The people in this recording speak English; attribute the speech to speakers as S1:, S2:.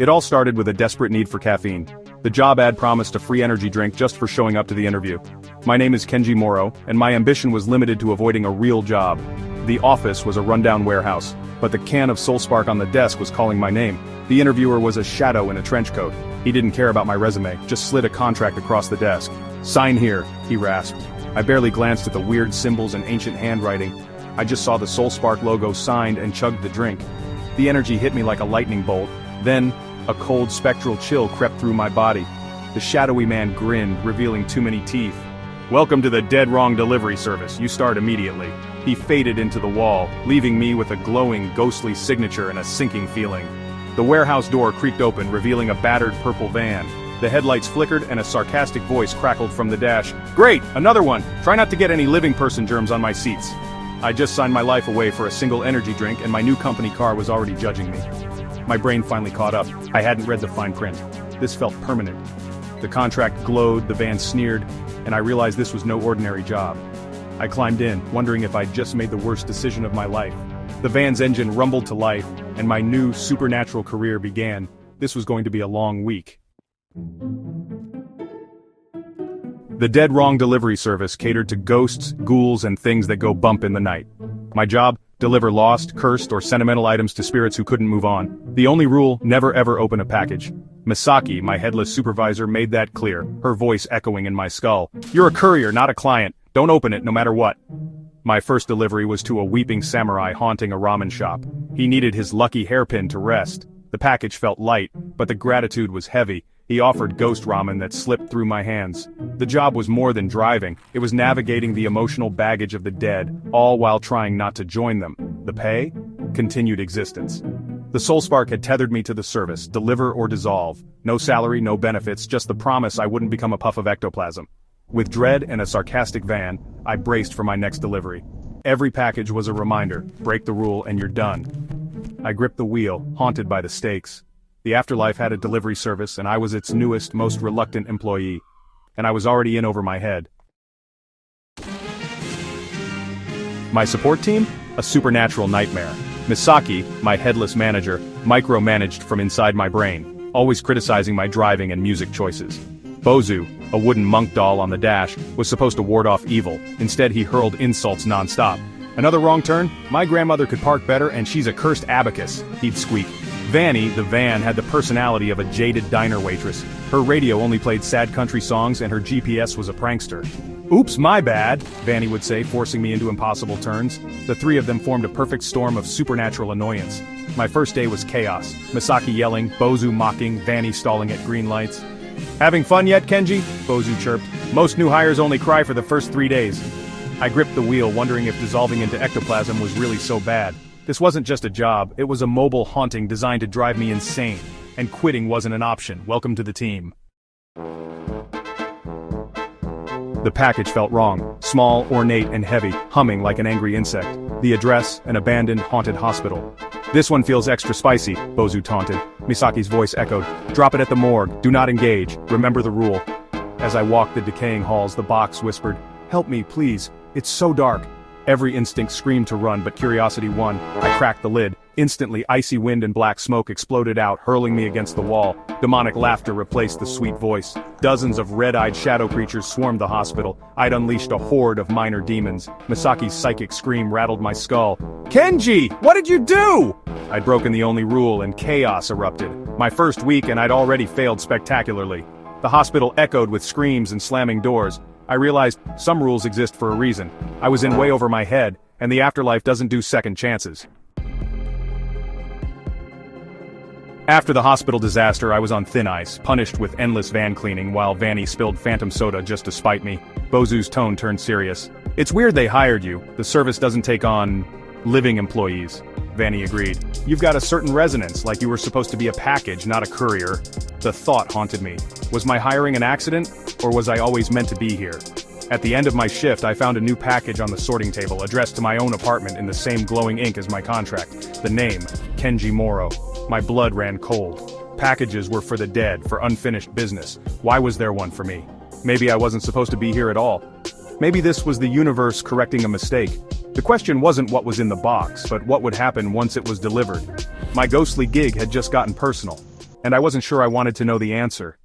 S1: It all started with a desperate need for caffeine. The job ad promised a free energy drink just for showing up to the interview. My name is Kenji Moro, and my ambition was limited to avoiding a real job. The office was a rundown warehouse, but the can of Soulspark on the desk was calling my name. The interviewer was a shadow in a trench coat. He didn't care about my resume, just slid a contract across the desk. "Sign here," he rasped. I barely glanced at the weird symbols and ancient handwriting. I just saw the Soulspark logo signed and chugged the drink. The energy hit me like a lightning bolt. Then, a cold spectral chill crept through my body. The shadowy man grinned, revealing too many teeth. "Welcome to the Dead Wrong Delivery Service. You start immediately." He faded into the wall, leaving me with a glowing, ghostly signature and a sinking feeling. The warehouse door creaked open, revealing a battered purple van. The headlights flickered and a sarcastic voice crackled from the dash. "Great, another one! Try not to get any living person germs on my seats." I just signed my life away for a single energy drink and my new company car was already judging me. My brain finally caught up. I hadn't read the fine print. This felt permanent. The contract glowed, the van sneered, and I realized this was no ordinary job. I climbed in, wondering if I'd just made the worst decision of my life. The van's engine rumbled to life, and my new supernatural career began. This was going to be a long week. The Dead Wrong Delivery Service catered to ghosts, ghouls, and things that go bump in the night. My job? Deliver lost, cursed, or sentimental items to spirits who couldn't move on. The only rule, never ever open a package. Misaki, my headless supervisor, made that clear, her voice echoing in my skull. "You're a courier, not a client. Don't open it no matter what." My first delivery was to a weeping samurai haunting a ramen shop. He needed his lucky hairpin to rest. The package felt light, but the gratitude was heavy. He offered ghost ramen that slipped through my hands. The job was more than driving, it was navigating the emotional baggage of the dead, all while trying not to join them. The pay? Continued existence. The Soulspark had tethered me to the service, deliver or dissolve. No salary, no benefits, just the promise I wouldn't become a puff of ectoplasm. With dread and a sarcastic van, I braced for my next delivery. Every package was a reminder, break the rule and you're done. I gripped the wheel, haunted by the stakes. The afterlife had a delivery service and I was its newest, most reluctant employee. And I was already in over my head. My support team? A supernatural nightmare. Misaki, my headless manager, micromanaged from inside my brain, always criticizing my driving and music choices. Bozu, a wooden monk doll on the dash, was supposed to ward off evil. Instead he hurled insults non-stop. "Another wrong turn? My grandmother could park better and she's a cursed abacus," he'd squeak. Vanny, the van, had the personality of a jaded diner waitress. Her radio only played sad country songs and her GPS was a prankster. "Oops, my bad," Vanny would say, forcing me into impossible turns. The three of them formed a perfect storm of supernatural annoyance. My first day was chaos. Misaki yelling, Bozu mocking, Vanny stalling at green lights. "Having fun yet, Kenji?" Bozu chirped. "Most new hires only cry for the first 3 days." I gripped the wheel, wondering if dissolving into ectoplasm was really so bad. This wasn't just a job, it was a mobile haunting designed to drive me insane. And quitting wasn't an option. Welcome to the team. The package felt wrong. Small, ornate, and heavy, humming like an angry insect. The address, an abandoned, haunted hospital. "This one feels extra spicy," Bozu taunted. Misaki's voice echoed. "Drop it at the morgue. Do not engage. Remember the rule." As I walked the decaying halls, the box whispered, "Help me, please. It's so dark." Every instinct screamed to run, but curiosity won. I cracked the lid. Instantly, icy wind and black smoke exploded out, hurling me against the wall. Demonic laughter replaced the sweet voice. Dozens of red-eyed shadow creatures swarmed the hospital. I'd unleashed a horde of minor demons. Misaki's psychic scream rattled my skull. "Kenji! What did you do?" I'd broken the only rule and chaos erupted. My first week and I'd already failed spectacularly. The hospital echoed with screams and slamming doors. I realized some rules exist for a reason. I was in way over my head, and the afterlife doesn't do second chances. After the hospital disaster, I was on thin ice, punished with endless van cleaning while Vanny spilled phantom soda just to spite me. Bozu's tone turned serious. "It's weird they hired you. The service doesn't take on living employees." Vanny agreed. "You've got a certain resonance, like you were supposed to be a package, not a courier." The thought haunted me. Was my hiring an accident, or was I always meant to be here? At the end of my shift, I found a new package on the sorting table, addressed to my own apartment in the same glowing ink as my contract. The name, Kenji Moro. My blood ran cold. Packages were for the dead, for unfinished business. Why was there one for me? Maybe I wasn't supposed to be here at all. Maybe this was the universe correcting a mistake. The question wasn't what was in the box, but what would happen once it was delivered. My ghostly gig had just gotten personal. and I wasn't sure I wanted to know the answer.